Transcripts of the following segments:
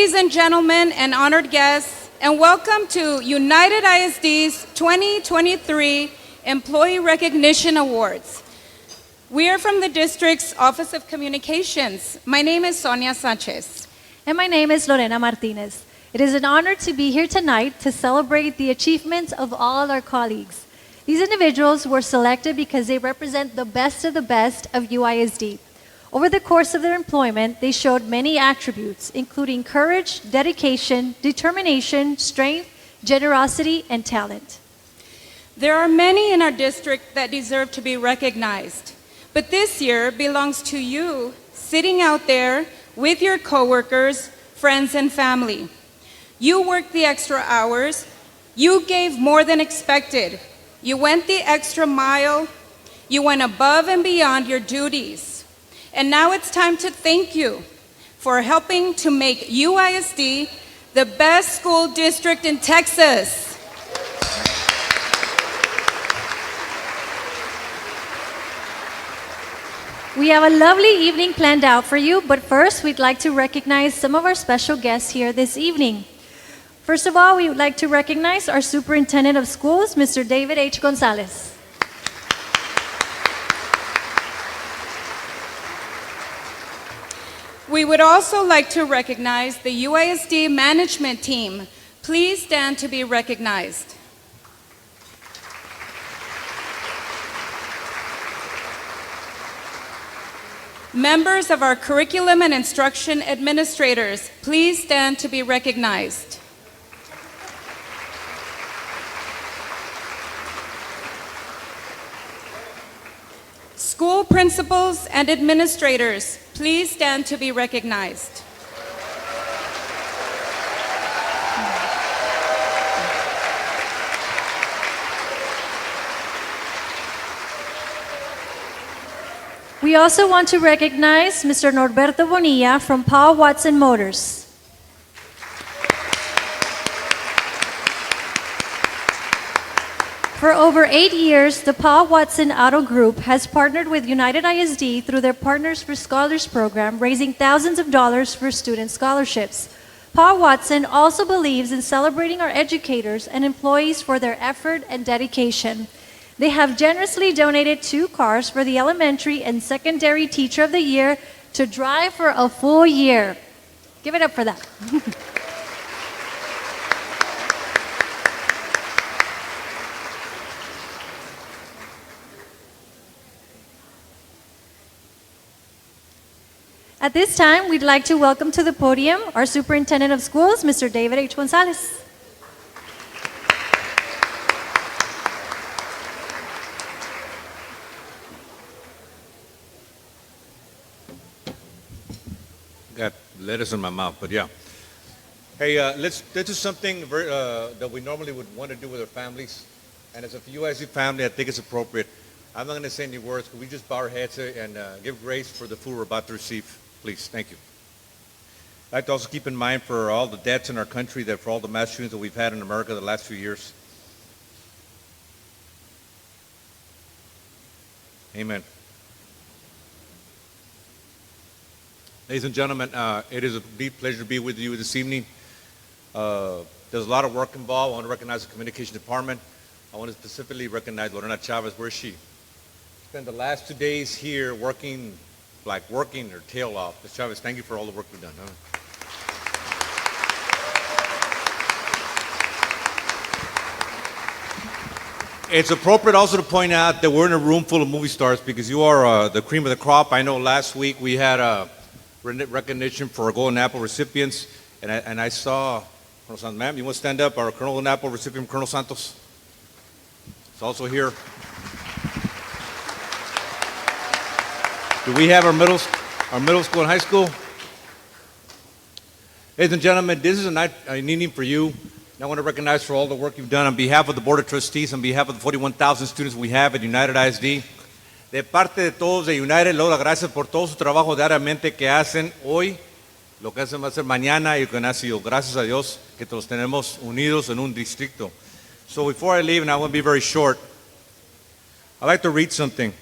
Ladies and gentlemen and honored guests, and welcome to United ISD's 2023 Employee Recognition Awards. We are from the district's Office of Communications. My name is Sonia Sanchez. And my name is Lorena Martinez. It is an honor to be here tonight to celebrate the achievements of all our colleagues. These individuals were selected because they represent the best of UISD. Over the course of their employment, they showed many attributes, including courage, dedication, determination, strength, generosity, and talent. There are many in our district that deserve to be recognized, but this year belongs to you sitting out there with your coworkers, friends, and family. You worked the extra hours, you gave more than expected, you went the extra mile, you went above and beyond your duties. And now it's time to thank you for helping to make UISD the best school district in Texas. We have a lovely evening planned out for you, but first we'd like to recognize some of our special guests here this evening. First of all, we would like to recognize our Superintendent of Schools, Mr. David H. Gonzalez. We would also like to recognize the UISD management team. Please stand to be recognized. Members of our curriculum and instruction administrators, please stand to be recognized. School principals and administrators, please stand to be recognized. We also want to recognize Mr. Norberto Bonilla from Paul Watson Motors. For over 8 years, the Paul Watson Auto Group has partnered with United ISD through their Partners for Scholars program, raising thousands of dollars for student scholarships. Paul Watson also believes in celebrating our educators and employees for their effort and dedication. They have generously donated 2 cars for the Elementary and Secondary Teacher of the Year to drive for a full year. Give it up for that. At this time, we'd like to welcome to the podium our Superintendent of Schools, Mr. David H. Gonzalez. Got lettuce in my mouth, but yeah. Hey, let's do something that we normally would want to do with our families. And as a UISD family, I think it's appropriate. I'm not going to say any words. Could we just bow our heads and give grace for the food we're about to receive? Please, thank you. I'd like to also keep in mind for all the deaths in our country, that for all the mass shootings that we've had in America the last few years. Amen. Ladies and gentlemen, it is a deep pleasure to be with you this evening. There's a lot of work involved. I want to recognize the communication department. I want to specifically recognize Lorena Chavez. Where is she? Spent the last 2 days here working her tail off. Ms. Chavez, thank you for all the work you've done. It's appropriate also to point out that we're in a room full of movie stars because you are the cream of the crop. I know last week we had a recognition for our Golden Apple recipients, and I saw, Colonel Santos, ma'am, you want to stand up? Our Golden Apple recipient, Colonel Santos, is also here. Do we have our middle school and high school? Ladies and gentlemen, this is an evening for you. And I want to recognize for all the work you've done on behalf of the Board of Trustees, on behalf of the 41,000 students we have at United ISD. De parte de todos de United, le doy las gracias por todo su trabajo diariamente que hacen hoy, lo que hacen va a ser mañana y lo que han sido. Gracias a Dios que los tenemos unidos en un distrito. So before I leave, and I want to be very short, I'd like to read something.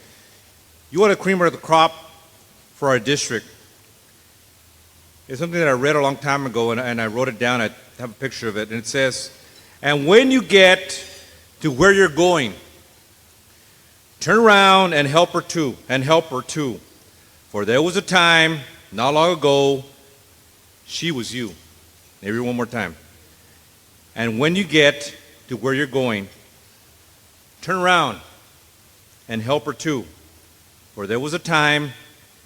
You are the cream of the crop for our district. It's something that I read a long time ago, and I wrote it down. I have a picture of it, and it says, "And when you get to where you're going, turn around and help her too, For there was a time, not long ago, she was you." Maybe one more time. "And when you get to where you're going, turn around and help her too. For there was a time,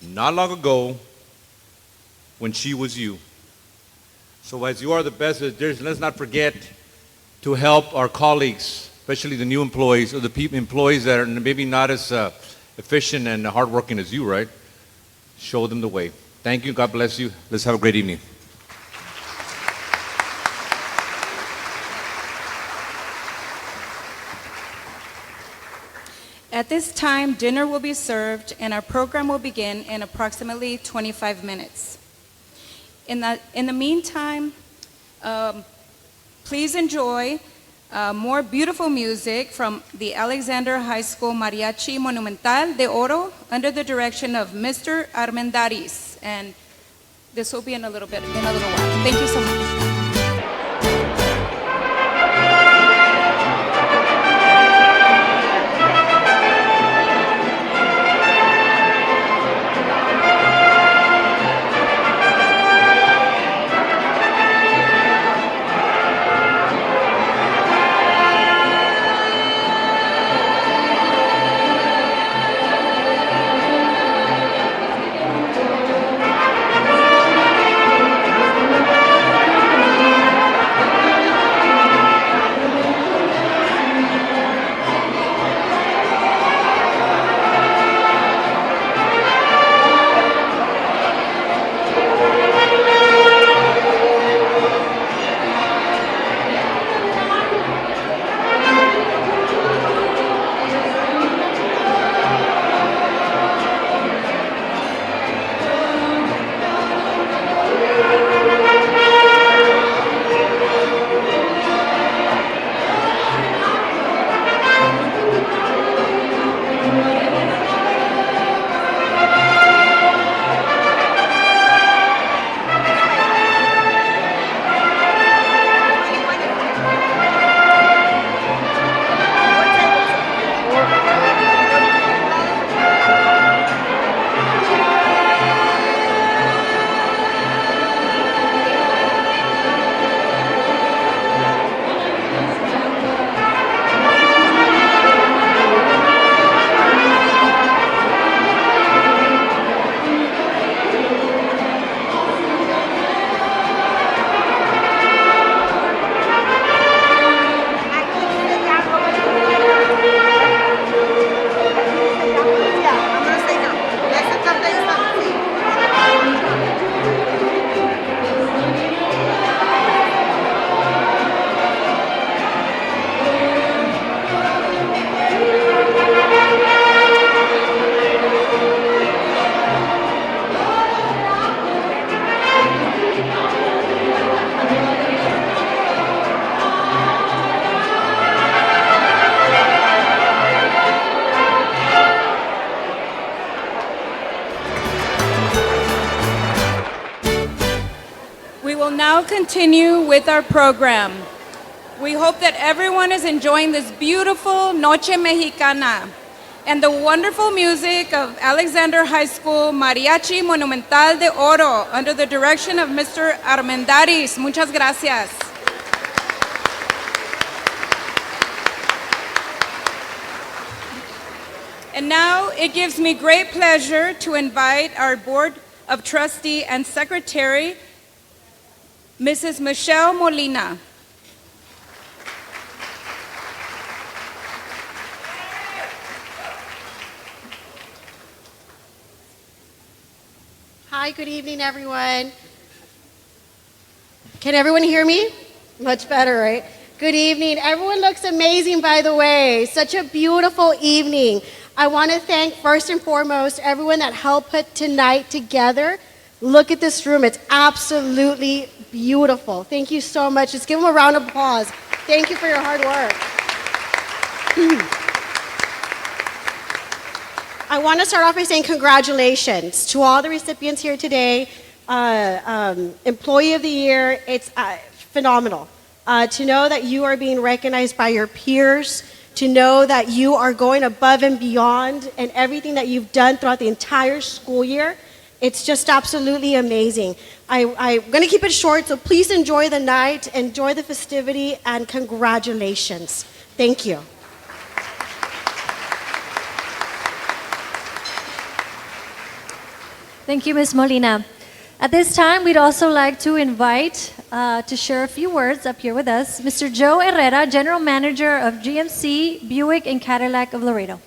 not long ago, when she was you." So as you are the best, let's not forget to help our colleagues, especially the new employees or the employees that are maybe not as efficient and hardworking as you, right? Show them the way. Thank you. God bless you. Let's have a great evening. At this time, dinner will be served and our program will begin in approximately 25 minutes. In the meantime, please enjoy more beautiful music from the Alexander High School Mariachi Monumental de Oro under the direction of Mr. Armendariz. And this will be in a little while. Thank you so much. Now continue with our program. We hope that everyone is enjoying this beautiful Noche Mexicana and the wonderful music of Alexander High School Mariachi Monumental de Oro under the direction of Mr. Armendariz. Muchas gracias. And now it gives me great pleasure to invite our Board of Trustee and Secretary, Mrs. Michelle Molina. Hi, good evening, everyone. Can everyone hear me? Much better, right? Good evening. Everyone looks amazing, by the way. Such a beautiful evening. I want to thank, first and foremost, everyone that helped put tonight together. Look at this room. It's absolutely beautiful. Thank you so much. Just give them a round of applause. Thank you for your hard work. I want to start off by saying congratulations to all the recipients here today Employee of the Year. It's phenomenal. To know that you are being recognized by your peers, to know that you are going above and beyond in everything that you've done throughout the entire school year, it's just absolutely amazing. I'm going to keep it short, so please enjoy the night, enjoy the festivity, and congratulations. Thank you. Thank you, Ms. Molina. At this time, we'd also like to invite to share a few words up here with us, Mr. Joe Herrera, General Manager of GMC, Buick, and Cadillac of Laredo.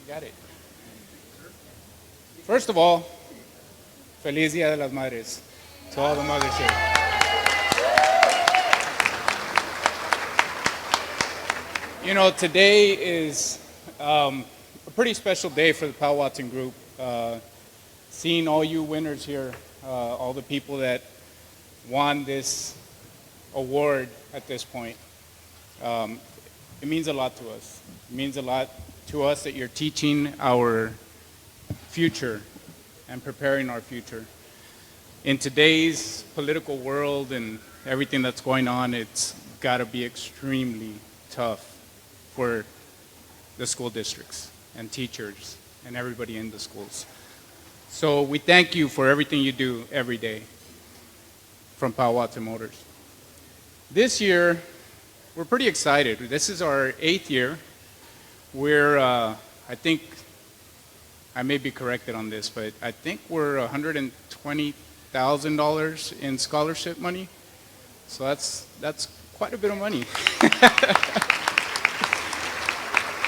Got it. First of all, Feliz Dia de las Madres to all the mothers here. You know, today is a pretty special day for the Powell Watson Group. Seeing all you winners here, all the people that won this award at this point, it means a lot to us. It means a lot to us that you're teaching our future and preparing our future. In today's political world and everything that's going on, it's got to be extremely tough for the school districts and teachers and everybody in the schools. So we thank you for everything you do every day from Powell Watson Motors. This year, we're pretty excited. This is our 8th year. We're, I think, I may be corrected on this, but I think we're $120,000 in scholarship money. So that's quite a bit of money.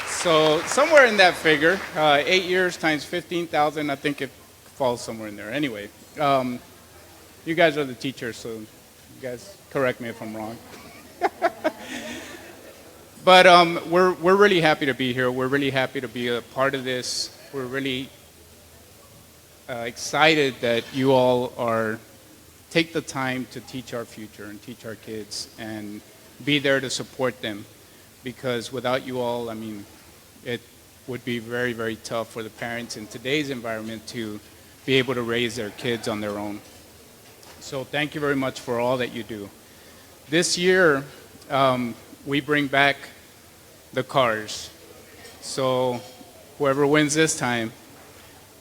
So somewhere in that figure, 8 years times 15,000, I think it falls somewhere in there. Anyway, you guys are the teachers, so you guys correct me if I'm wrong. But we're really happy to be here. We're really happy to be a part of this. We're really excited that you all take the time to teach our future and teach our kids and be there to support them. Because without you all, I mean, it would be very, very tough for the parents in today's environment to be able to raise their kids on their own. So thank you very much for all that you do. This year, we bring back the cars. So whoever wins this time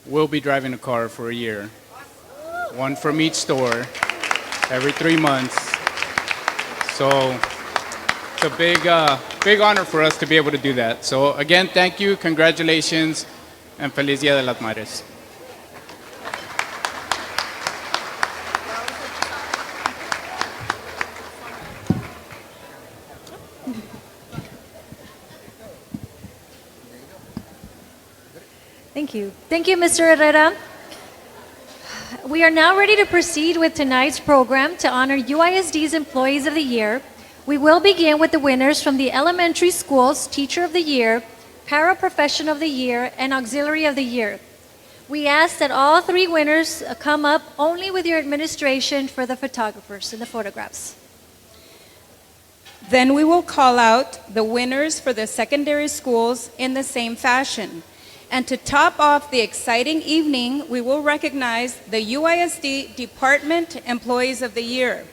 will be driving a car for a year. One from each store every 3 months. So it's a big honor for us to be able to do that. So again, thank you, congratulations, and Feliz Dia de las Madres. Thank you. Thank you, Mr. Herrera. We are now ready to proceed with tonight's program to honor UISD's Employees of the Year. We will begin with the winners from the elementary schools, Teacher of the Year, Paraprofessional of the Year, and Auxiliary of the Year. We ask that all 3 winners come up only with your administration for the photographers and the photographs. Then we will call out the winners for the secondary schools in the same fashion. And to top off the exciting evening, we will recognize the UISD Department Employees of the Year.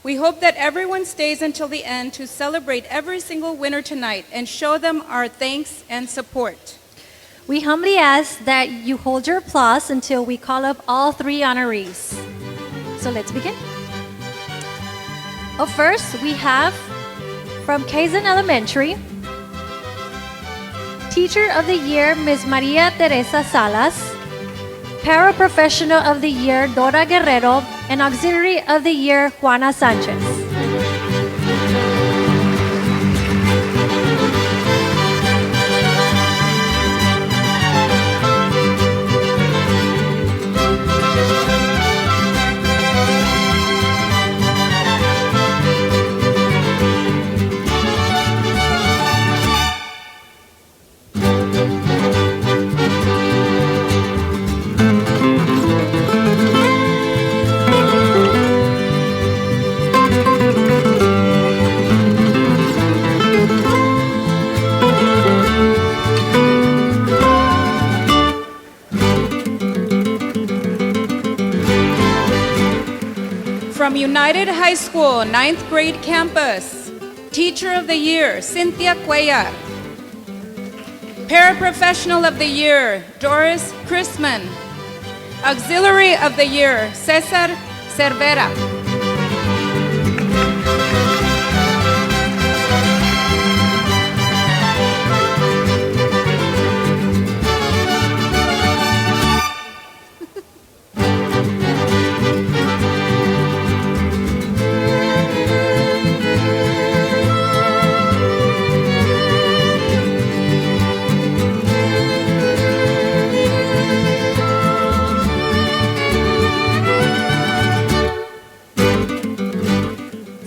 We hope that everyone stays until the end to celebrate every single winner tonight and show them our thanks and support. We humbly ask that you hold your applause until we call up all 3 honorees. So let's begin. First, we have from Kaizen Elementary, Teacher of the Year, Ms. Maria Teresa Salas, Paraprofessional of the Year, Dora Guerrero, and Auxiliary of the Year, Juana Sanchez. From United High School, 9th grade campus, Teacher of the Year, Cynthia Cuellar. Paraprofessional of the Year, Doris Chrisman. Auxiliary of the Year, Cesar Cervera.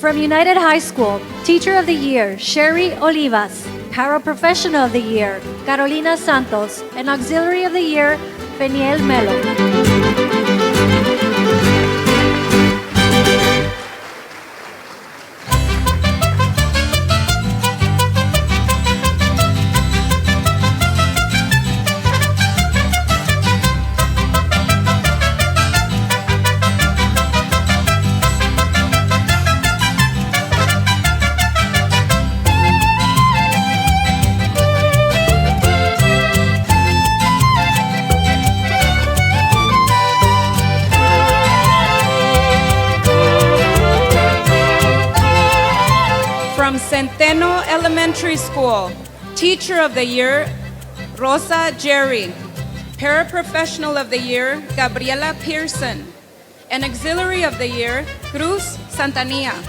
From United High School, Teacher of the Year, Sherry Olivas. Paraprofessional of the Year, Carolina Santos. And Auxiliary of the Year, Peniel Melo. From Centeno Elementary School, Teacher of the Year, Rosa Jerry. Paraprofessional of the Year, Gabriela Pearson. And Auxiliary of the Year, Cruz Santillana.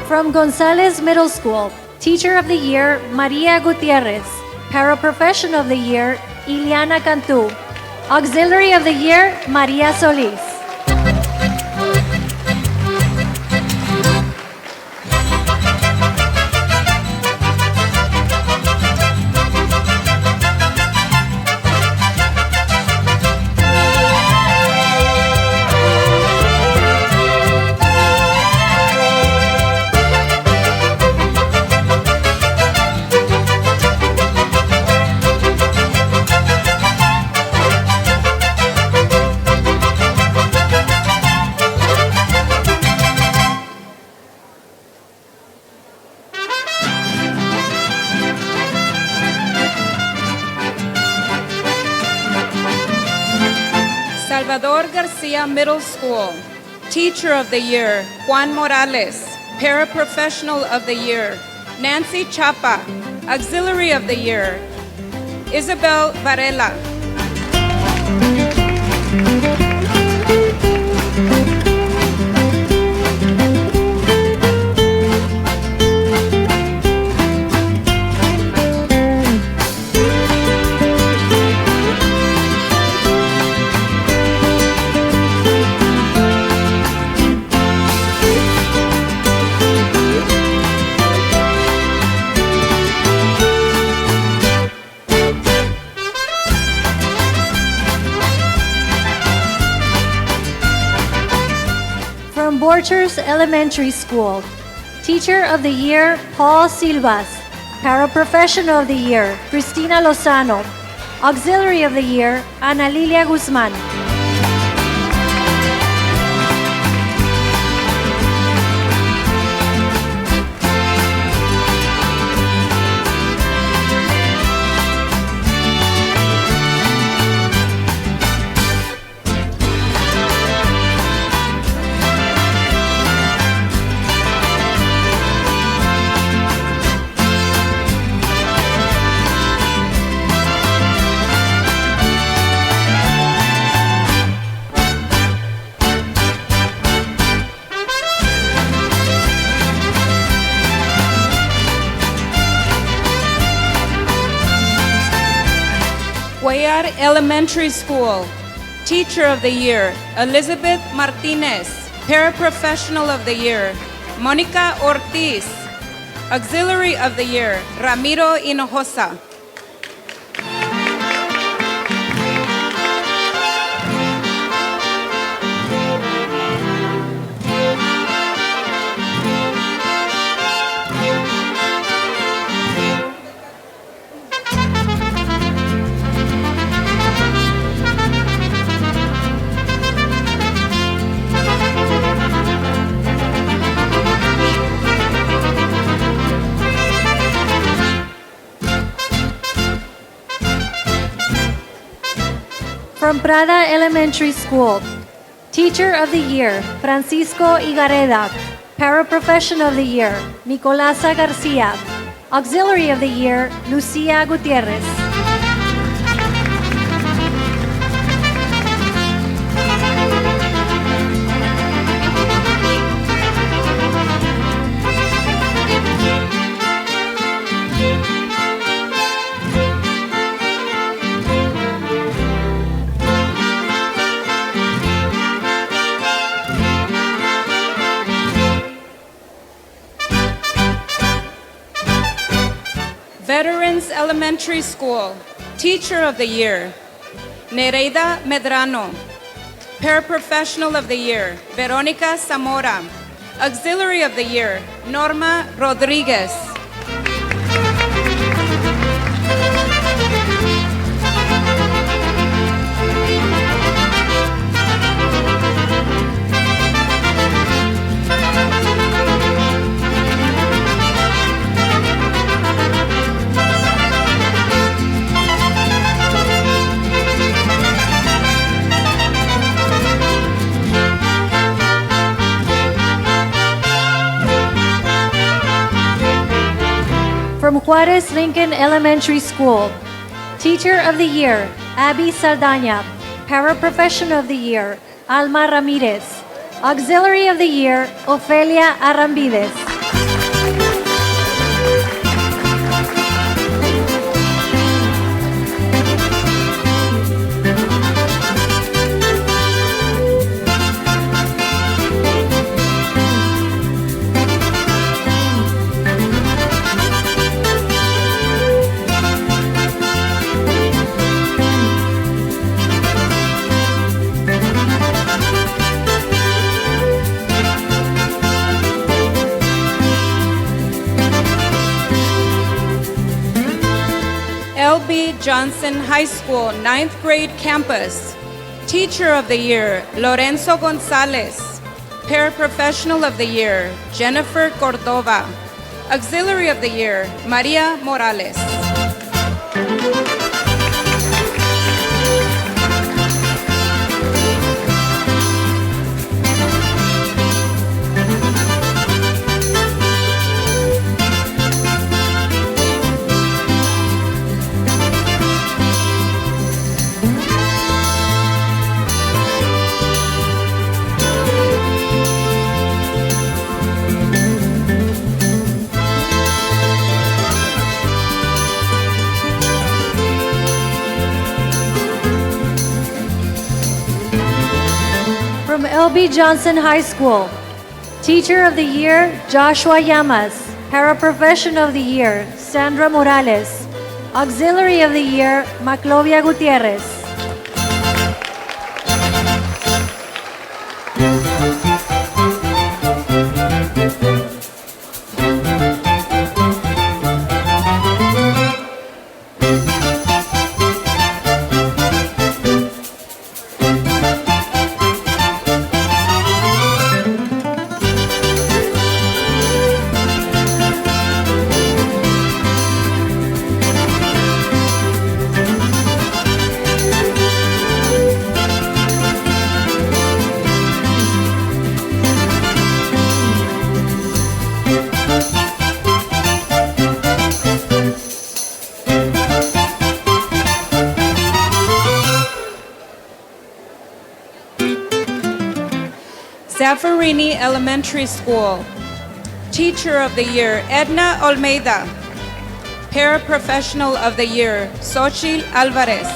From Gonzales Middle School, Teacher of the Year, Maria Gutierrez. Paraprofessional of the Year, Iliana Cantu. Auxiliary of the Year, Maria Solis. Salvador Garcia Middle School, Teacher of the Year, Juan Morales. Paraprofessional of the Year, Nancy Chapa. Auxiliary of the Year, Isabel Varela. From Borchers Elementary School, Teacher of the Year, Paul Silvas. Paraprofessional of the Year, Cristina Lozano. Auxiliary of the Year, Ana Lilia Guzman. Elementary School. Teacher of the Year, Elizabeth Martinez. Paraprofessional of the Year, Monica Ortiz. Auxiliary of the Year, Ramiro Hinojosa. From Prada Elementary School, Teacher of the Year, Francisco Igareda. Paraprofessional of the Year, Nicolasa Garcia. Auxiliary of the Year, Lucia Gutierrez. Veterans Elementary School, Teacher of the Year, Nereida Medrano. Paraprofessional of the Year, Veronica Zamora. Auxiliary of the Year, Norma Rodriguez. From Juarez Lincoln Elementary School, Teacher of the Year, Abby Saldana. Paraprofessional of the Year, Alma Ramirez. Auxiliary of the Year, Ofelia Arambides. L.B. Johnson High School, 9th grade campus. Teacher of the Year, Lorenzo Gonzalez. Paraprofessional of the Year, Jennifer Cordova. Auxiliary of the Year, Maria Morales. From L.B. Johnson High School, Teacher of the Year, Joshua Llamas. Paraprofessional of the Year, Sandra Morales. Auxiliary of the Year, Maclovia Gutierrez. Zaffarini Elementary School. Teacher of the Year, Edna Almeida. Paraprofessional of the Year, Xochitl Alvarez.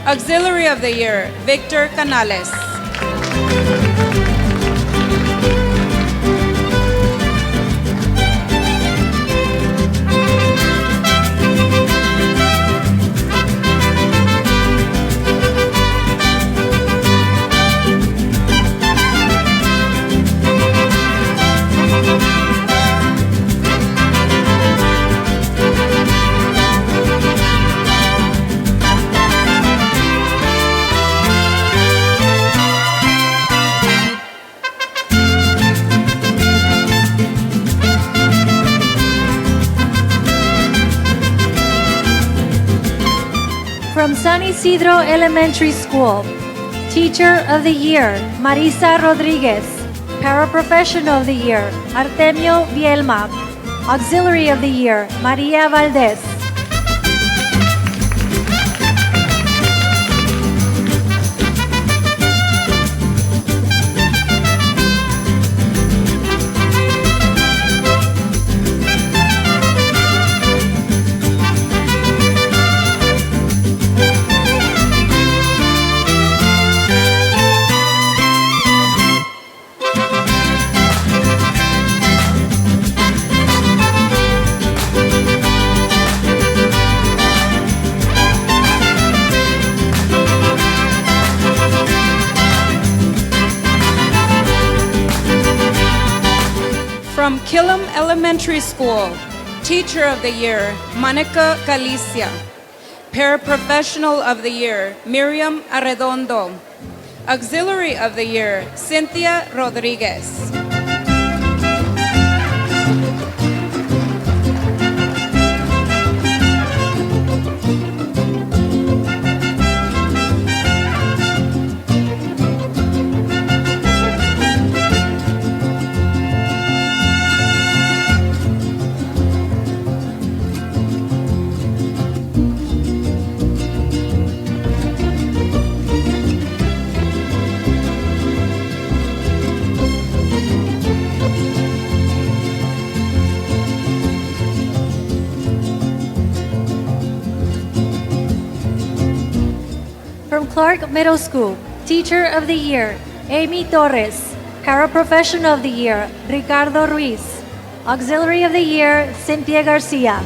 Auxiliary of the Year, Victor Canales. From San Isidro Elementary School, Teacher of the Year, Marisa Rodriguez. Paraprofessional of the Year, Artemio Vielma. Auxiliary of the Year, Maria Valdez. From Killam Elementary School, Teacher of the Year, Monica Galicia. Paraprofessional of the Year, Miriam Arredondo. Auxiliary of the Year, Cynthia Rodriguez. From Clark Middle School, Teacher of the Year, Amy Torres. Paraprofessional of the Year, Ricardo Ruiz. Auxiliary of the Year, Cynthia Garcia.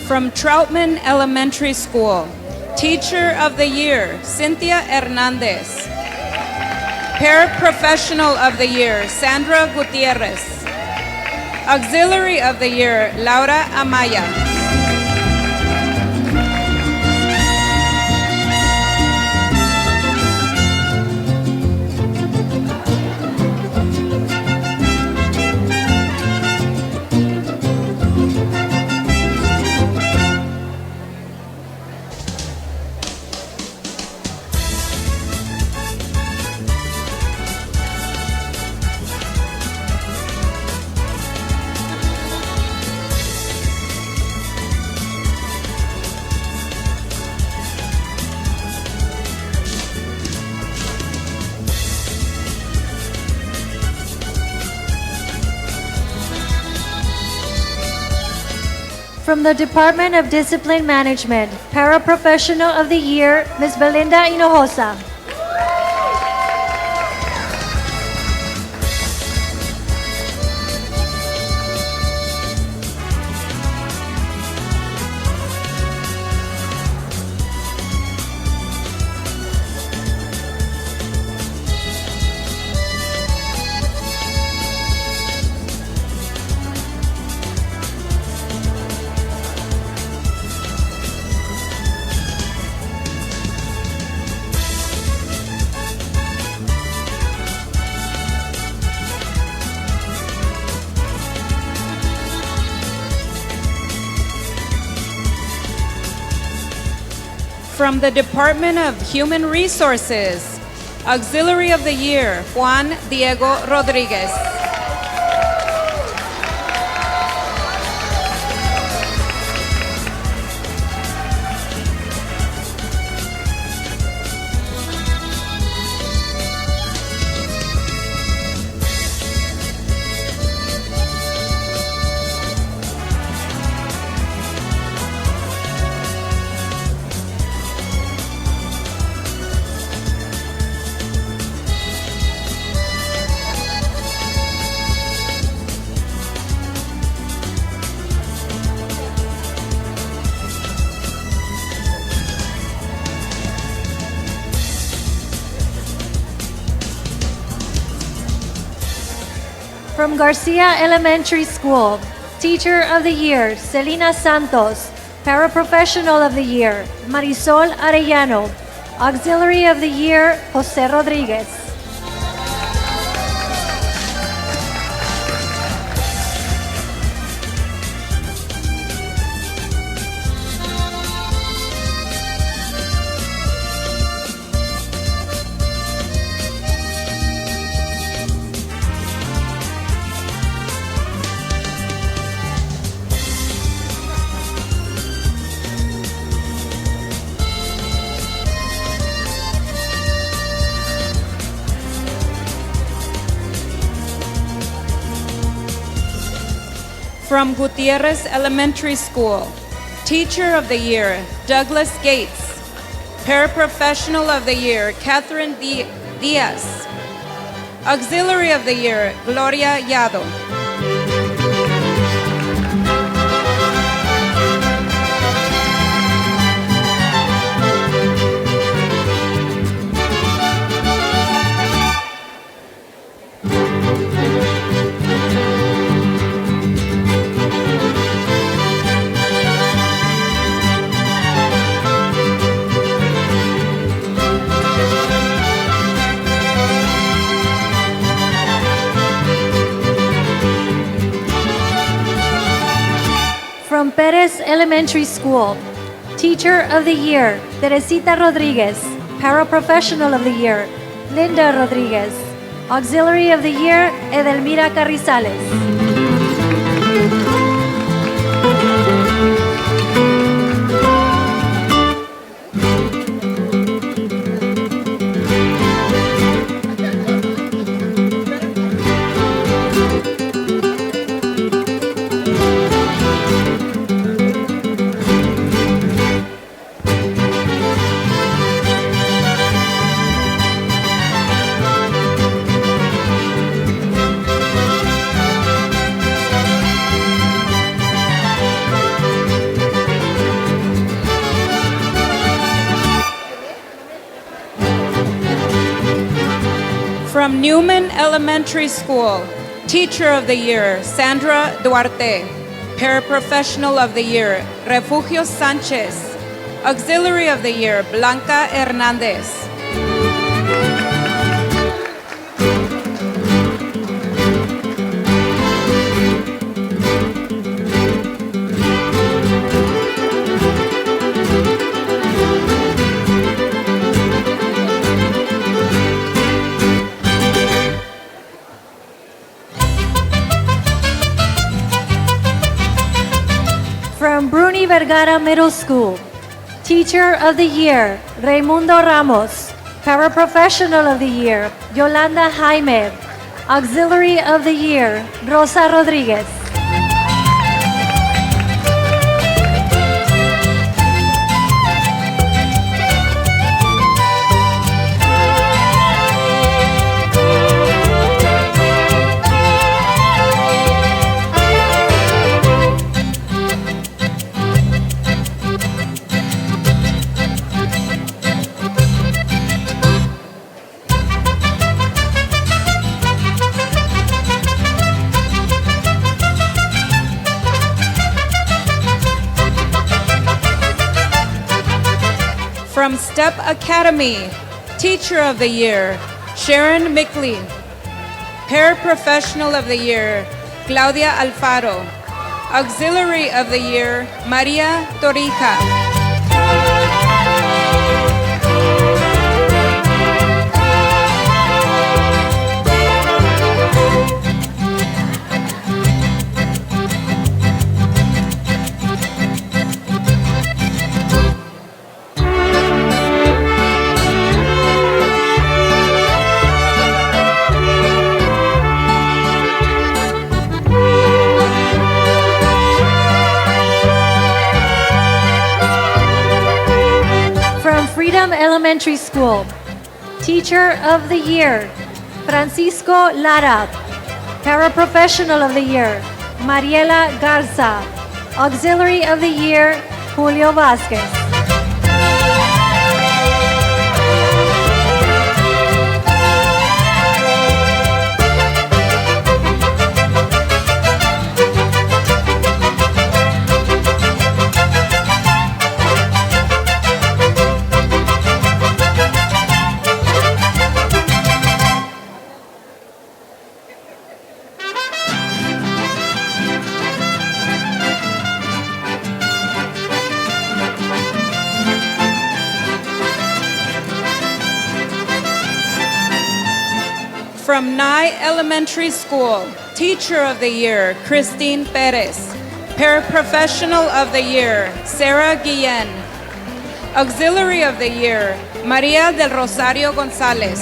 From Troutman Elementary School, Teacher of the Year, Cynthia Hernandez. Paraprofessional of the Year, Sandra Gutierrez. Auxiliary of the Year, Laura Amaya. From the Department of Discipline Management, Paraprofessional of the Year, Ms. Belinda Hinojosa. From the Department of Human Resources, Auxiliary of the Year, Juan Diego Rodriguez. From Garcia Elementary School, Teacher of the Year, Celina Santos. Paraprofessional of the Year, Marisol Arellano. Auxiliary of the Year, Jose Rodriguez. From Gutierrez Elementary School, Teacher of the Year, Douglas Gates. Paraprofessional of the Year, Catherine Diaz. Auxiliary of the Year, Gloria Yado. From Perez Elementary School, Teacher of the Year, Teresita Rodriguez. Paraprofessional of the Year, Linda Rodriguez. Auxiliary of the Year, Edelmira Carrizales. From Newman Elementary School, Teacher of the Year, Sandra Duarte. Paraprofessional of the Year, Refugio Sanchez. Auxiliary of the Year, Blanca Hernandez. From Bruni Vergara Middle School, Teacher of the Year, Raimundo Ramos. Paraprofessional of the Year, Yolanda Jaime. Auxiliary of the Year, Rosa Rodriguez. From Step Academy, Teacher of the Year, Sharon Mickley. Paraprofessional of the Year, Claudia Alfaro. Auxiliary of the Year, Maria Torija. Freedom Elementary School. Teacher of the Year, Francisco Lara. Paraprofessional of the Year, Mariela Garza. Auxiliary of the Year, Julio Vasquez. From Nye Elementary School, Teacher of the Year, Christine Perez. Paraprofessional of the Year, Sarah Guillen. Auxiliary of the Year, Maria del Rosario Gonzalez.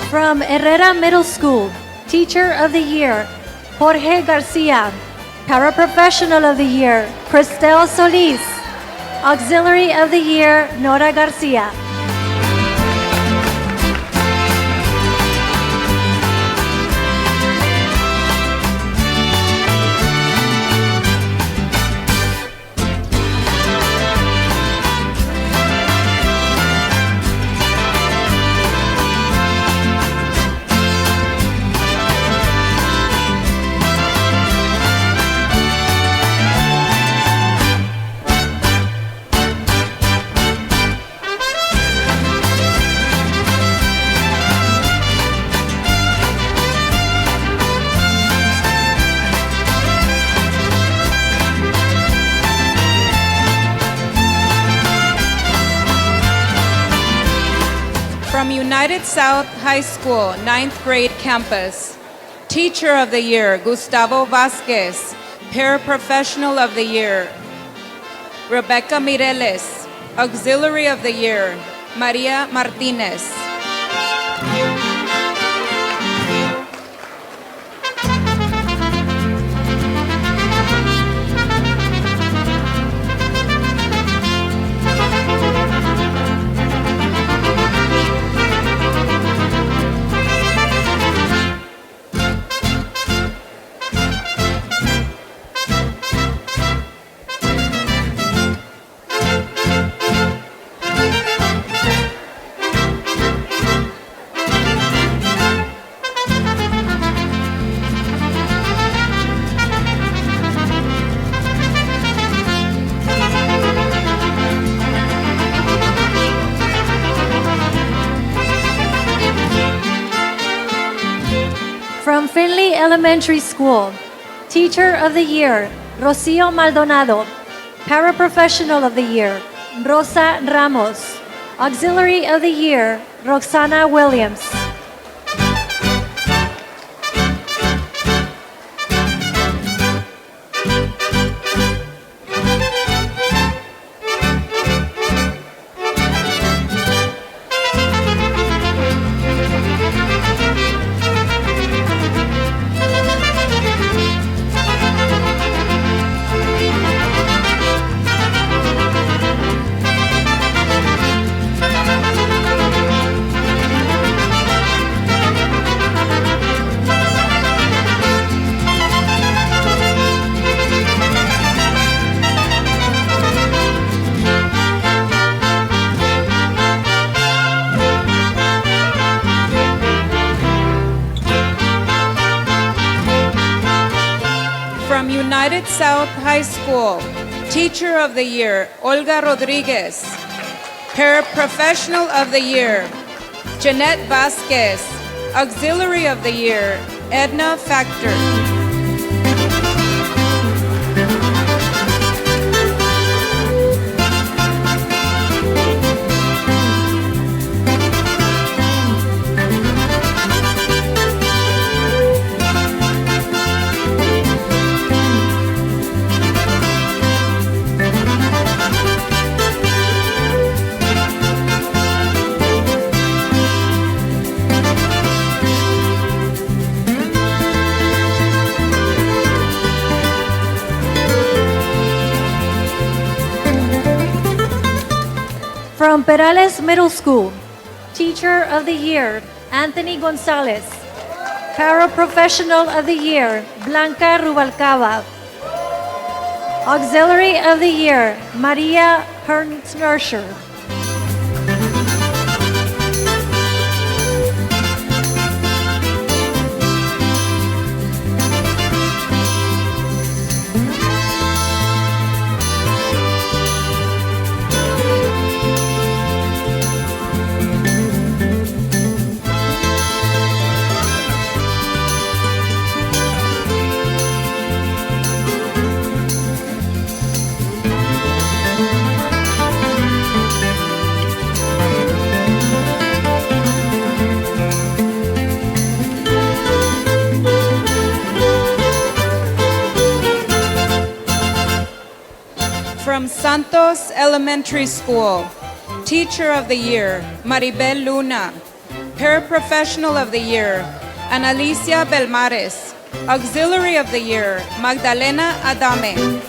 From Herrera Middle School, Teacher of the Year, Jorge Garcia. Paraprofessional of the Year, Cristel Solis. Auxiliary of the Year, Nora Garcia. From United South High School, 9th grade campus. Teacher of the Year, Gustavo Vasquez. Paraprofessional of the Year, Rebecca Mireles. Auxiliary of the Year, Maria Martinez. From Finley Elementary School, Teacher of the Year, Rocio Maldonado. Paraprofessional of the Year, Rosa Ramos. Auxiliary of the Year, Roxana Williams. From United South High School, Teacher of the Year, Olga Rodriguez. Paraprofessional of the Year, Jeanette Vasquez. Auxiliary of the Year, Edna Factor. From Perales Middle School, Teacher of the Year, Anthony Gonzalez. Paraprofessional of the Year, Blanca Rubalcaba. Auxiliary of the Year, Maria Hernsmerscher. From Santos Elementary School, Teacher of the Year, Maribel Luna. Paraprofessional of the Year, Analicia Belmares. Auxiliary of the Year, Magdalena Adame.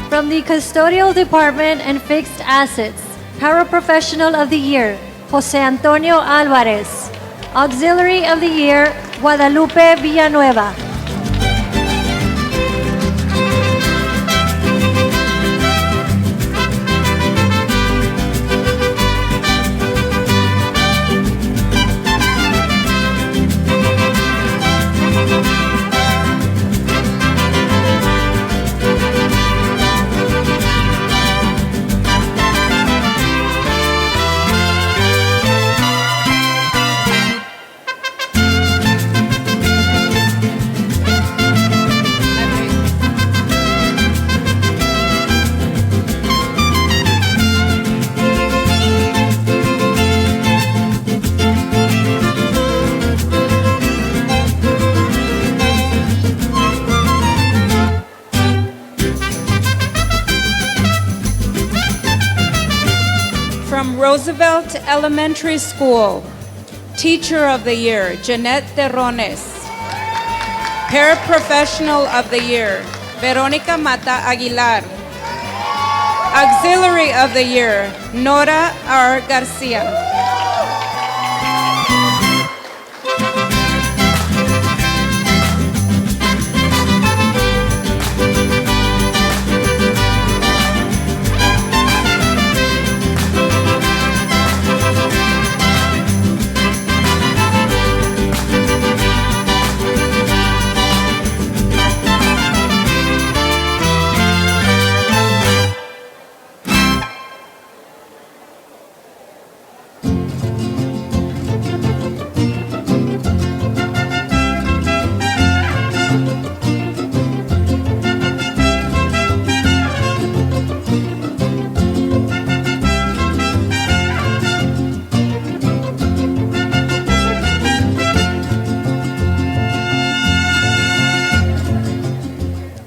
From the Custodial Department and Fixed Assets, Paraprofessional of the Year, Jose Antonio Alvarez. Auxiliary of the Year, Guadalupe Villanueva. From Roosevelt Elementary School, Teacher of the Year, Jeanette Terrones. Paraprofessional of the Year, Veronica Mata Aguilar. Auxiliary of the Year, Nora R. Garcia.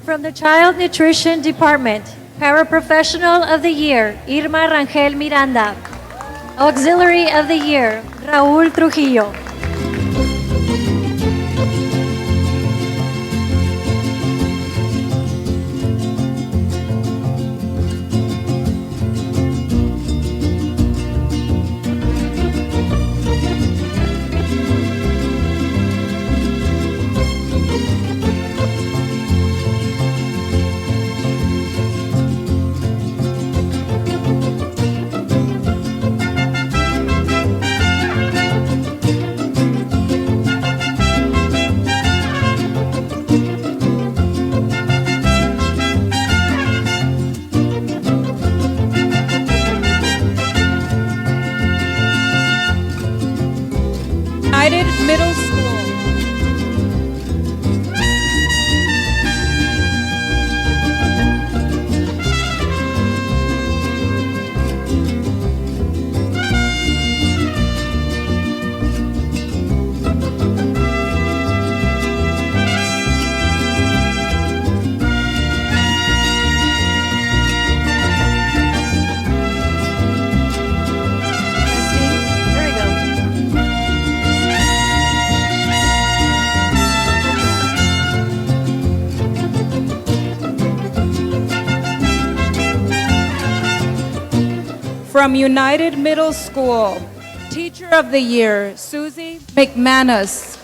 From the Child Nutrition Department, Paraprofessional of the Year, Irma Rangel Miranda. Auxiliary of the Year, Raúl Trujillo. From United Middle School, Teacher of the Year, Susie McManus.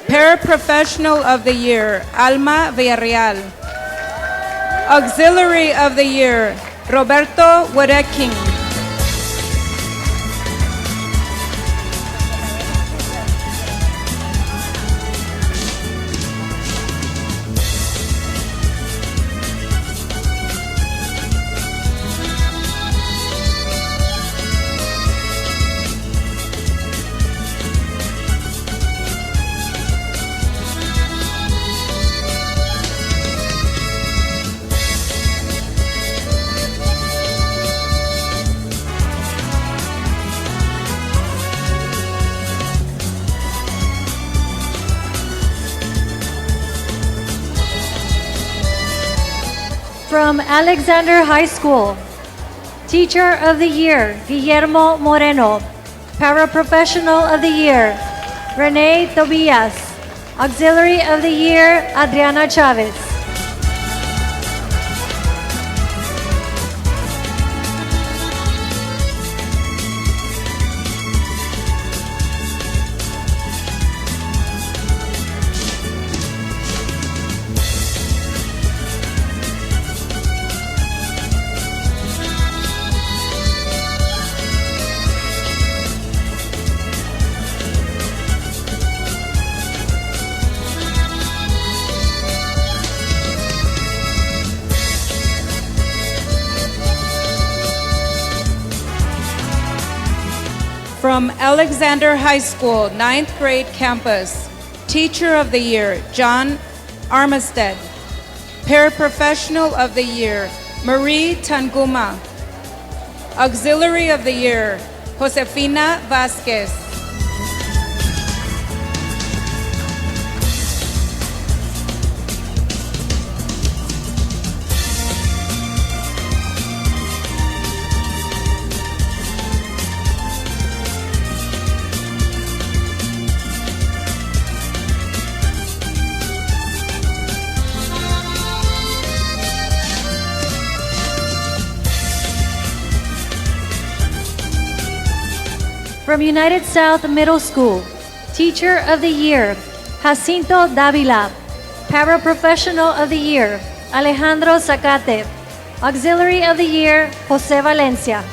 Paraprofessional of the Year, Alma Villarreal. Auxiliary of the Year, Roberto Wereking. From Alexander High School, Teacher of the Year, Guillermo Moreno. Paraprofessional of the Year, Renee Tobias. Auxiliary of the Year, Adriana Chavez. From Alexander High School, 9th grade campus, Teacher of the Year, John Armistead. Paraprofessional of the Year, Marie Tanguma. Auxiliary of the Year, Josefina Vasquez. From United South Middle School, Teacher of the Year, Jacinto Davila. Paraprofessional of the Year, Alejandro Zacate. Auxiliary of the Year, Jose Valencia.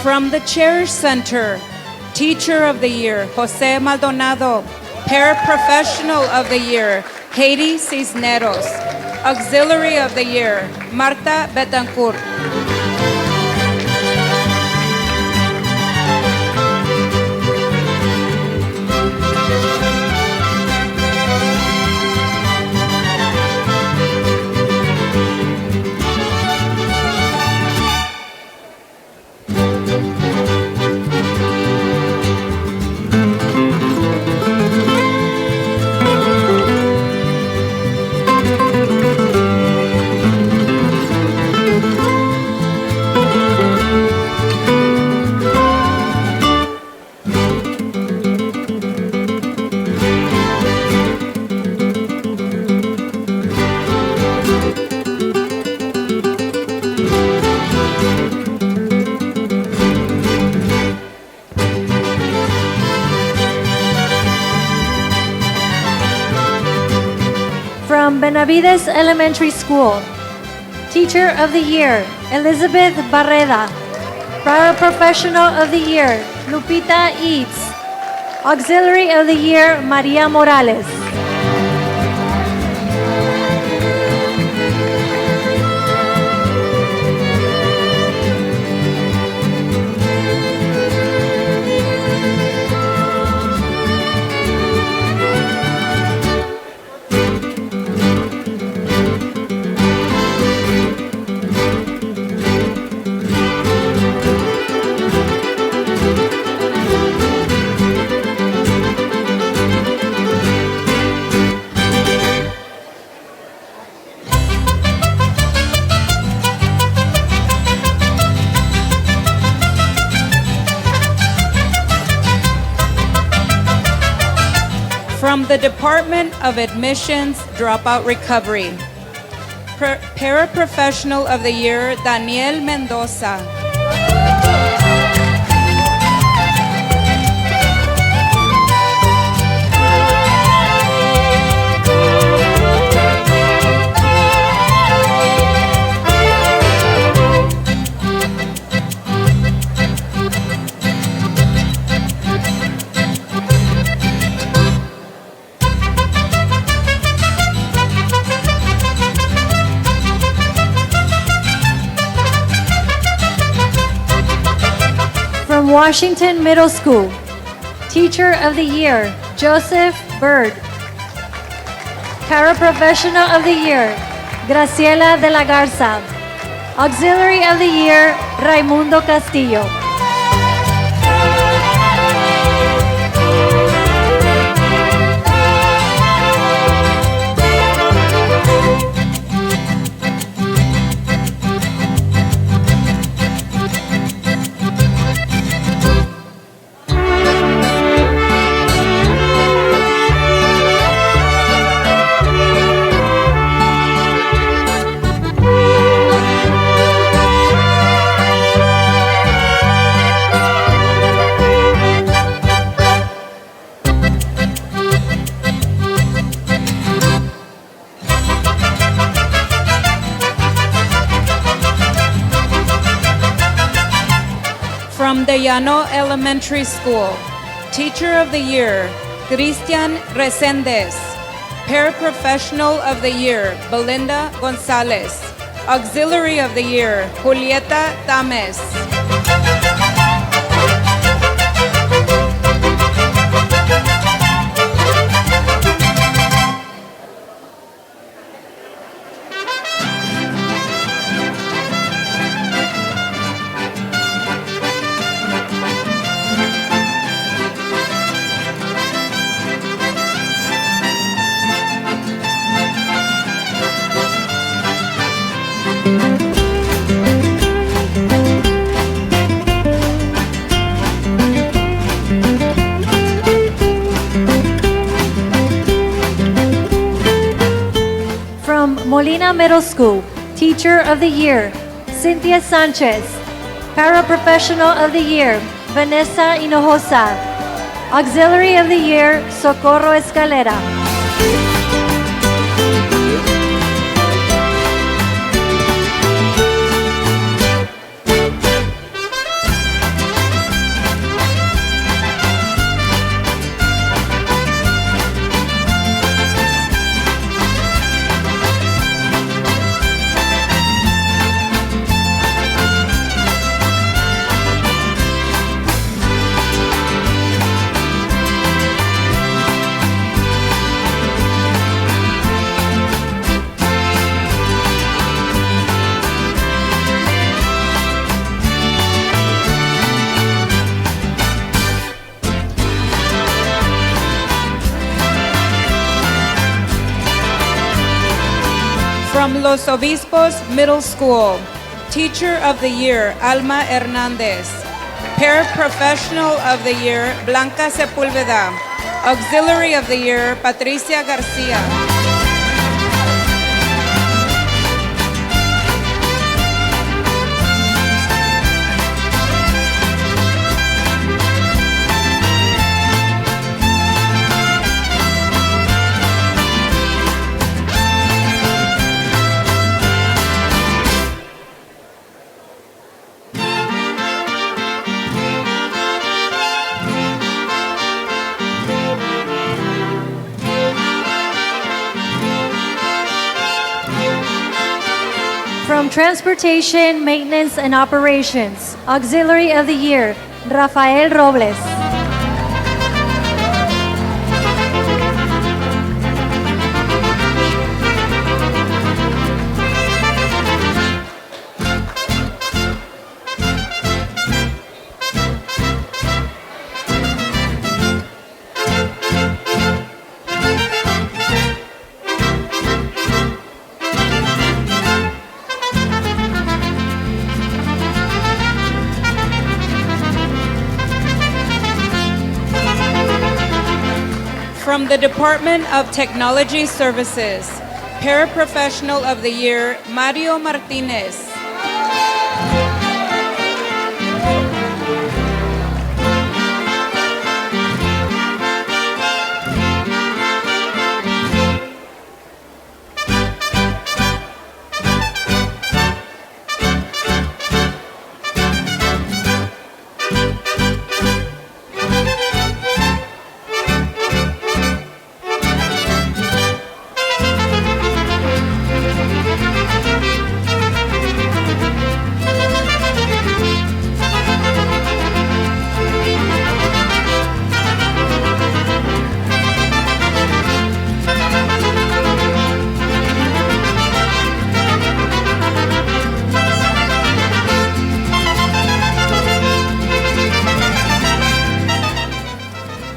From the Cherish Center, Teacher of the Year, Jose Maldonado. Paraprofessional of the Year, Haiti Cisneros. Auxiliary of the Year, Marta Betancourt. From Benavides Elementary School, Teacher of the Year, Elizabeth Barreda. Paraprofessional of the Year, Lupita Eads. Auxiliary of the Year, Maria Morales. From the Department of Admissions Dropout Recovery, Paraprofessional of the Year, Daniel Mendoza. From Washington Middle School, Teacher of the Year, Joseph Bird. Paraprofessional of the Year, Graciela de la Garza. Auxiliary of the Year, Raimundo Castillo. From the Llano Elementary School, Teacher of the Year, Cristian Resendez. Paraprofessional of the Year, Belinda Gonzalez. Auxiliary of the Year, Julieta Tames. From Molina Middle School, Teacher of the Year, Cynthia Sanchez. Paraprofessional of the Year, Vanessa Hinojosa. Auxiliary of the Year, Socorro Escalera. From Los Obispos Middle School, Teacher of the Year, Alma Hernandez. Paraprofessional of the Year, Blanca Sepúlveda. Auxiliary of the Year, Patricia Garcia. From Transportation, Maintenance, and Operations, Auxiliary of the Year, Rafael Robles. From the Department of Technology Services, Paraprofessional of the Year, Mario Martinez.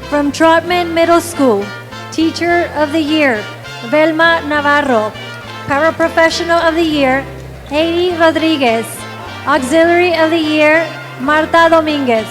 From Trotman Middle School, Teacher of the Year, Velma Navarro. Paraprofessional of the Year, Haiti Rodriguez. Auxiliary of the Year, Marta Dominguez.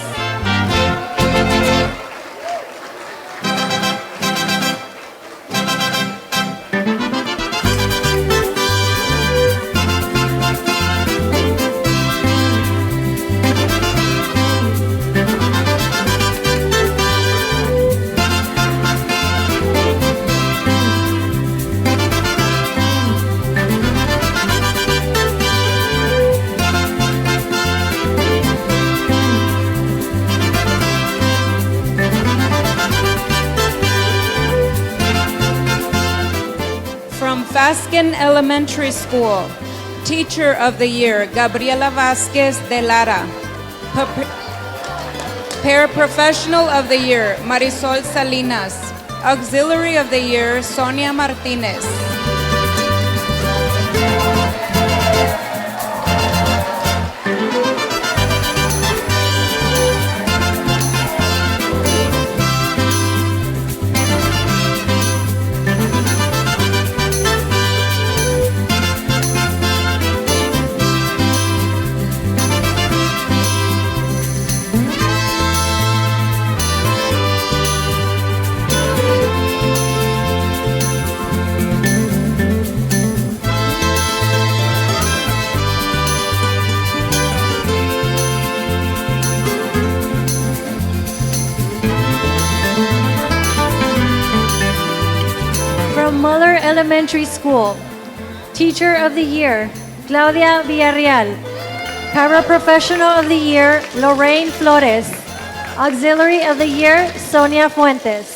From Faskin Elementary School, Teacher of the Year, Gabriela Vasquez de Lara. Paraprofessional of the Year, Marisol Salinas. Auxiliary of the Year, Sonia Martinez. From Muller Elementary School, Teacher of the Year, Claudia Villarreal. Paraprofessional of the Year, Lorraine Flores. Auxiliary of the Year, Sonia Fuentes.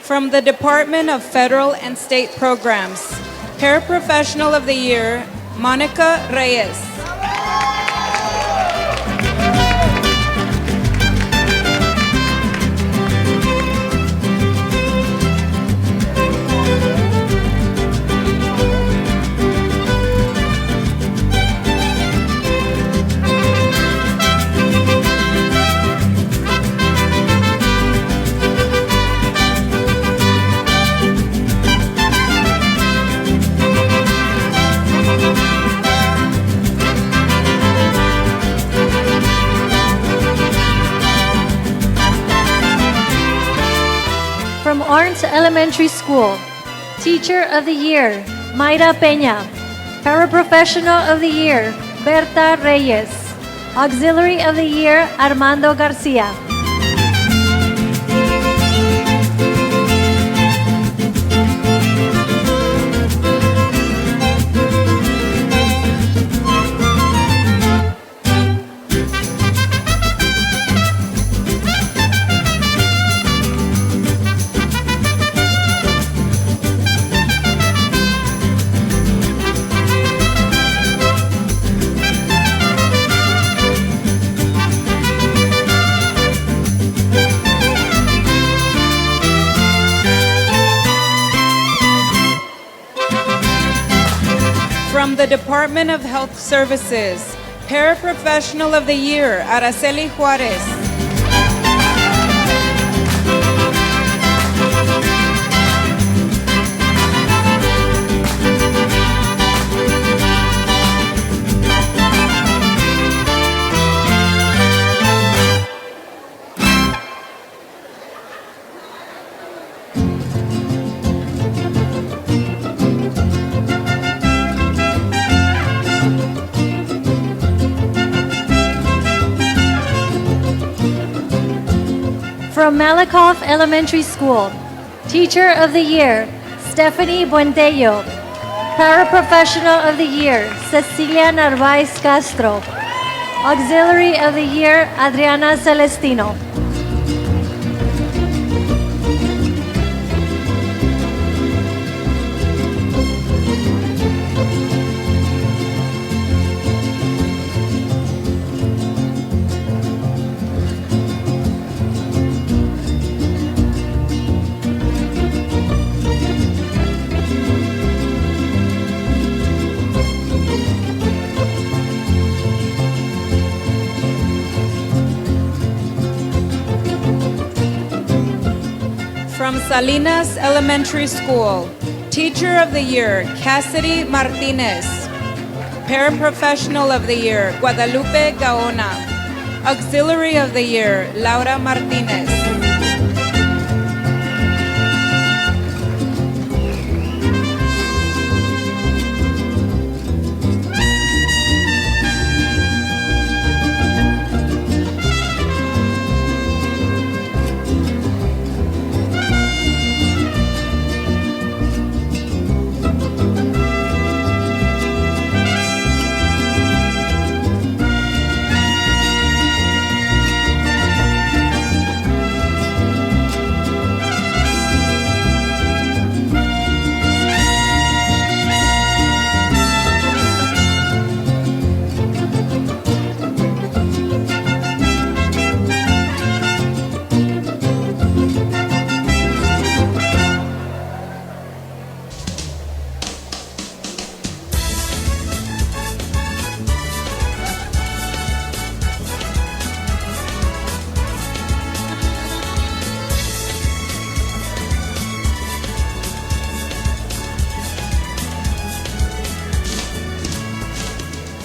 From the Department of Federal and State Programs, Paraprofessional of the Year, Monica Reyes. From Orange Elementary School, Teacher of the Year, Mayra Peña. Paraprofessional of the Year, Berta Reyes. Auxiliary of the Year, Armando Garcia. the Department of Health Services, Paraprofessional of the Year, Araceli Juarez. From Malakoff Elementary School, Teacher of the Year, Stephanie Buentello. Paraprofessional of the Year, Cecilia Narvaez Castro. Auxiliary of the Year, Adriana Celestino. From Salinas Elementary School, Teacher of the Year, Cassidy Martinez. Paraprofessional of the Year, Guadalupe Gaona. Auxiliary of the Year, Laura Martinez.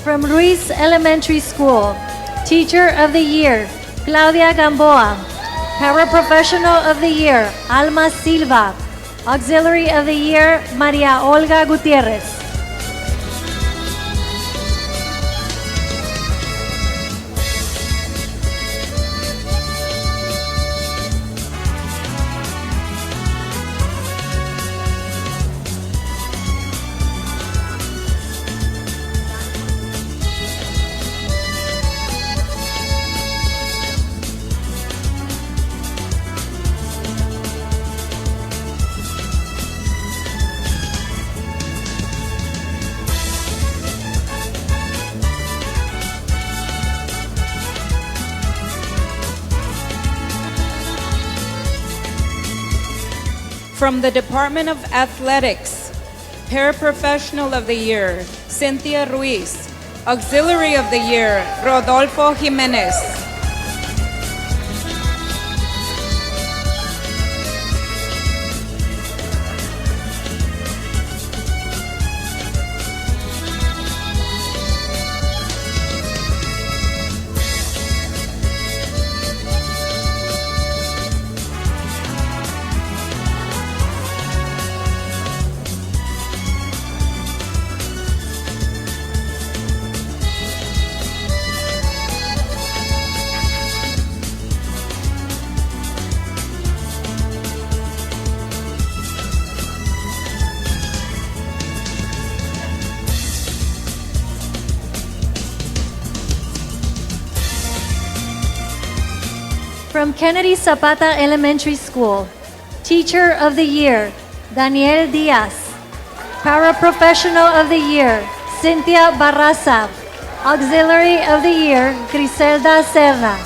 From Ruiz Elementary School, Teacher of the Year, Claudia Gamboa. Paraprofessional of the Year, Alma Silva. Auxiliary of the Year, Maria Olga Gutierrez. From the Department of Athletics, Paraprofessional of the Year, Cynthia Ruiz. Auxiliary of the Year, Rodolfo Jimenez. From Kennedy Zapata Elementary School, Teacher of the Year, Daniel Diaz. Paraprofessional of the Year, Cynthia Barraza. Auxiliary of the Year, Griselda Serna.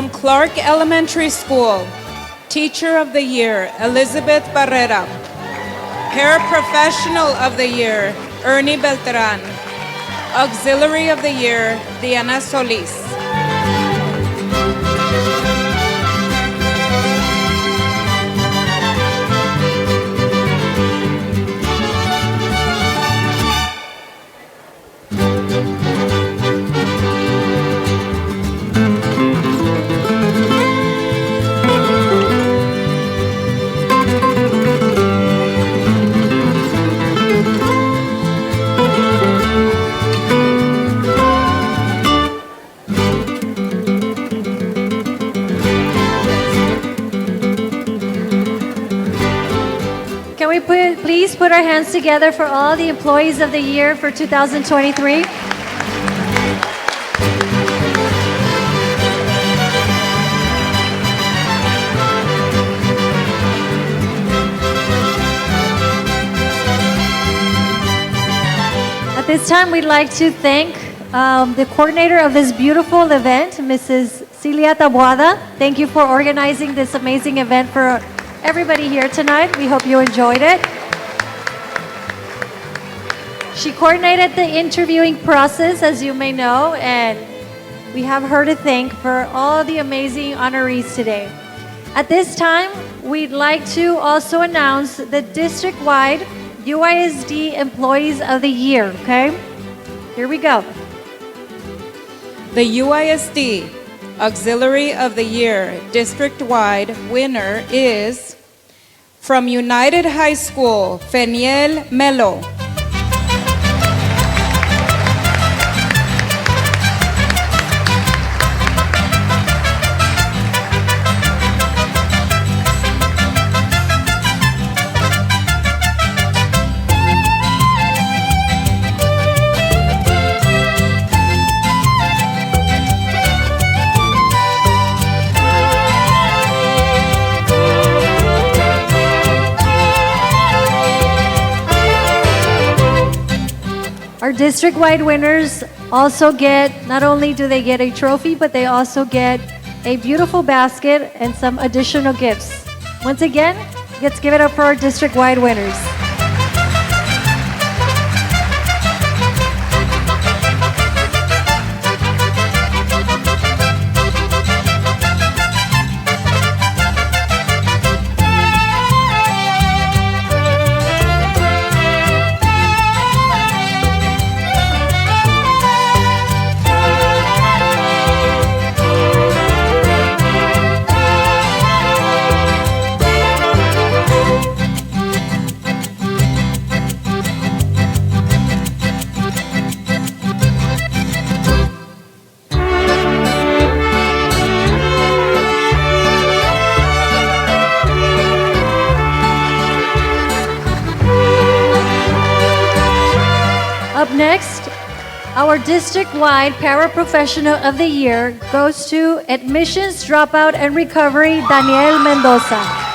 From Clark Elementary School, Teacher of the Year, Elizabeth Barrera. Paraprofessional of the Year, Ernie Beltran. Auxiliary of the Year, Diana Solis. Can we please put our hands together for all the employees of the year for 2023? At this time, we'd like to thank the coordinator of this beautiful event, Mrs. Celia Taboada. Thank you for organizing this amazing event for everybody here tonight. We hope you enjoyed it. She coordinated the interviewing process, as you may know, and we have her to thank for all the amazing honorees today. At this time, we'd like to also announce the district-wide UISD Employees of the Year, okay? Here we go. The UISD Auxiliary of the Year district-wide winner is from United High School, Feniel Melo. Our district-wide winners also get, not only do they get a trophy, but they also get a beautiful basket and some additional gifts. Once again, let's give it up for our district-wide winners. Up next, our district-wide Paraprofessional of the Year goes to Admissions Dropout and Recovery, Daniel Mendoza.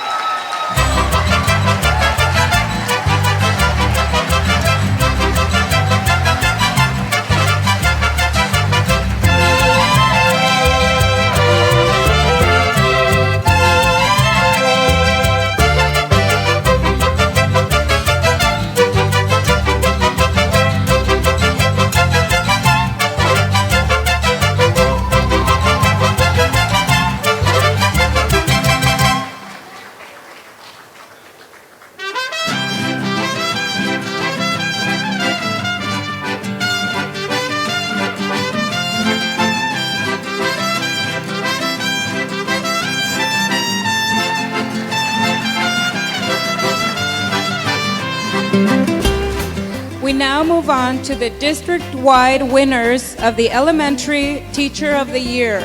We now move on to the district-wide winners of the Elementary Teacher of the Year,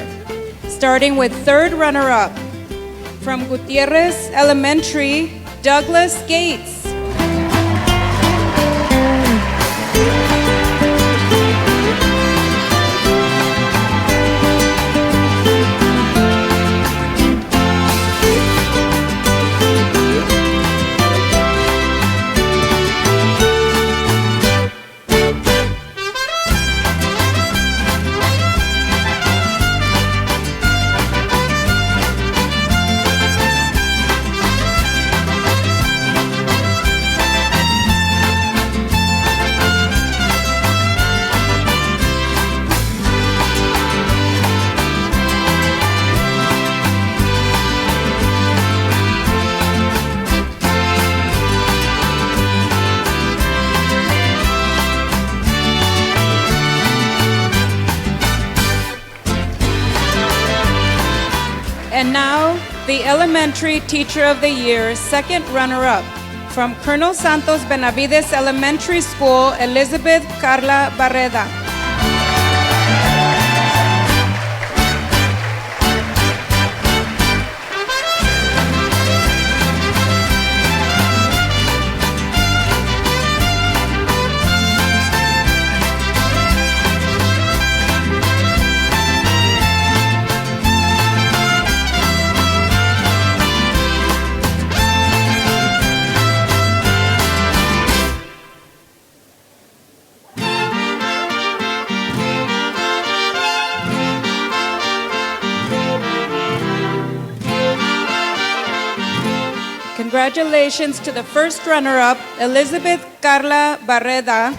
starting with third runner-up. From Gutierrez Elementary, Douglas Gates. the Elementary Teacher of the Year, second runner-up, from Colonel Santos Benavides Elementary School, Elizabeth Carla Barreda. Congratulations to the first runner-up, Elizabeth Carla Barreda,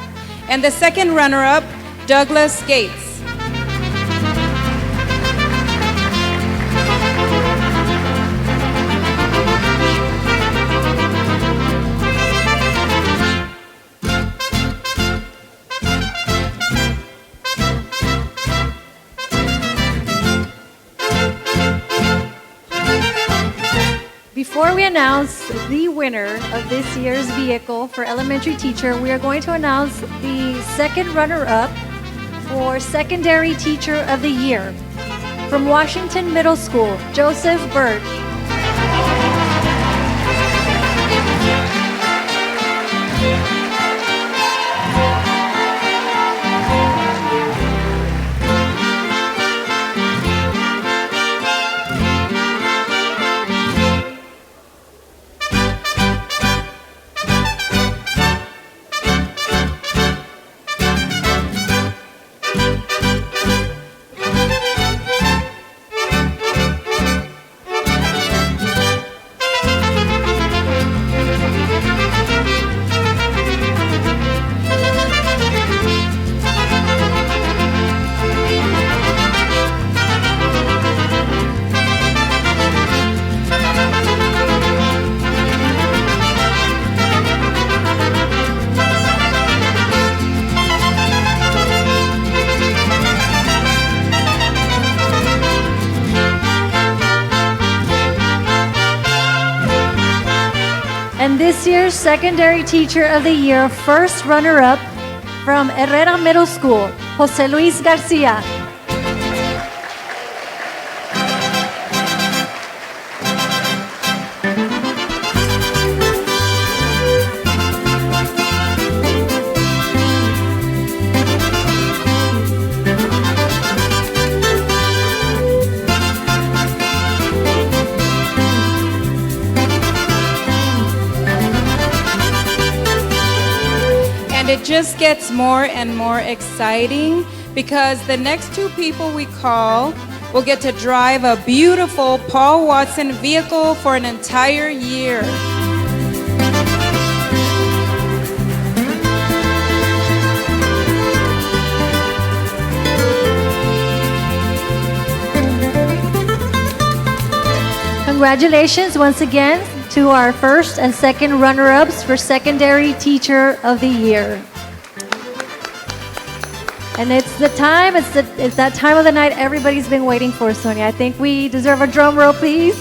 and the second runner-up, Douglas Gates. Before we announce the winner of this year's vehicle for elementary teacher, we are going to announce the second runner-up for secondary teacher of the year. From Washington Middle School, Joseph Birch. And this year's Secondary Teacher of the Year, first runner-up from Herrera Middle School, Jose Luis Garcia. And it just gets more and more exciting because the next two people we call will get to drive a beautiful Paul Watson vehicle for an entire year. Congratulations once again to our first and second runner-ups for Secondary Teacher of the Year. And it's that time of the night everybody's been waiting for, Sonia. I think we deserve a drum roll, please.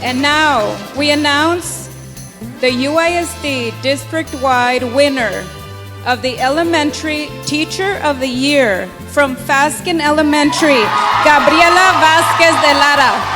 And now we announce the UISD district-wide winner of the Elementary Teacher of the Year from Fasken Elementary, Gabriela Vasquez de Lara.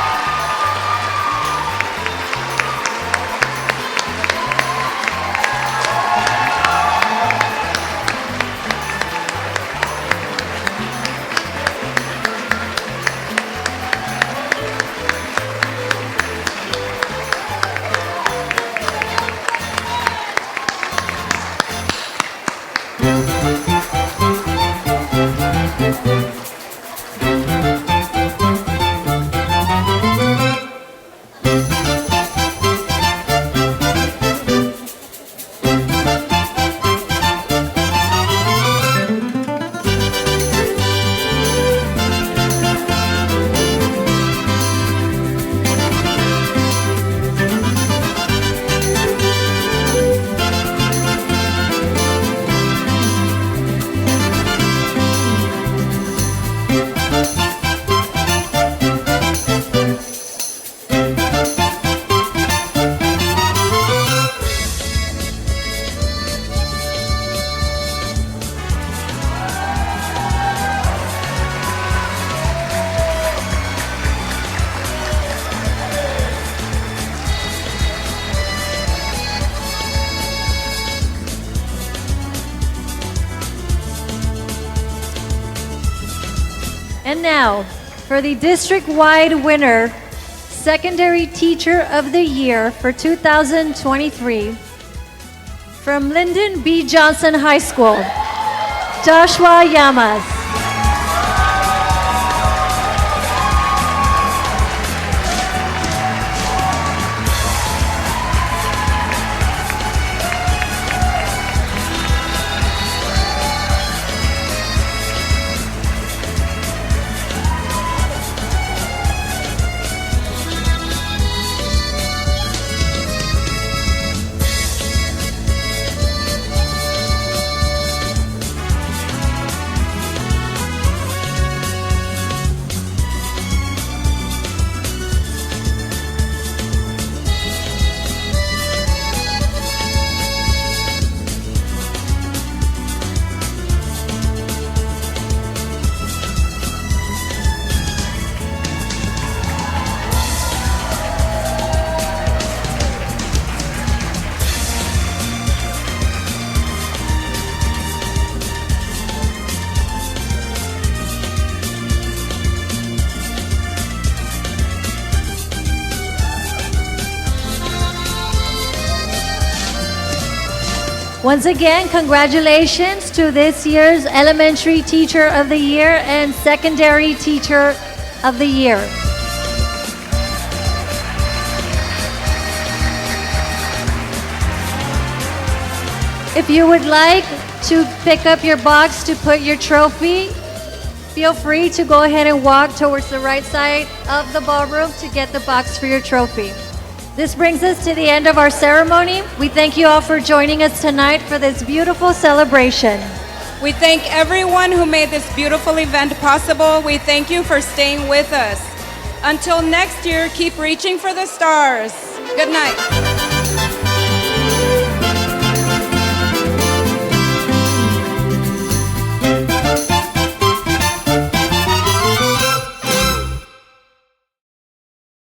now, for the district-wide winner, Secondary Teacher of the Year for 2023, from Lyndon B. Johnson High School, Joshua Llamas. Once again, congratulations to this year's Elementary Teacher of the Year and Secondary Teacher of the Year. If you would like to pick up your box to put your trophy, feel free to go ahead and walk towards the right side of the ballroom to get the box for your trophy. This brings us to the end of our ceremony. We thank you all for joining us tonight for this beautiful celebration. We thank everyone who made this beautiful event possible. We thank you for staying with us. Until next year, keep reaching for the stars. Good night.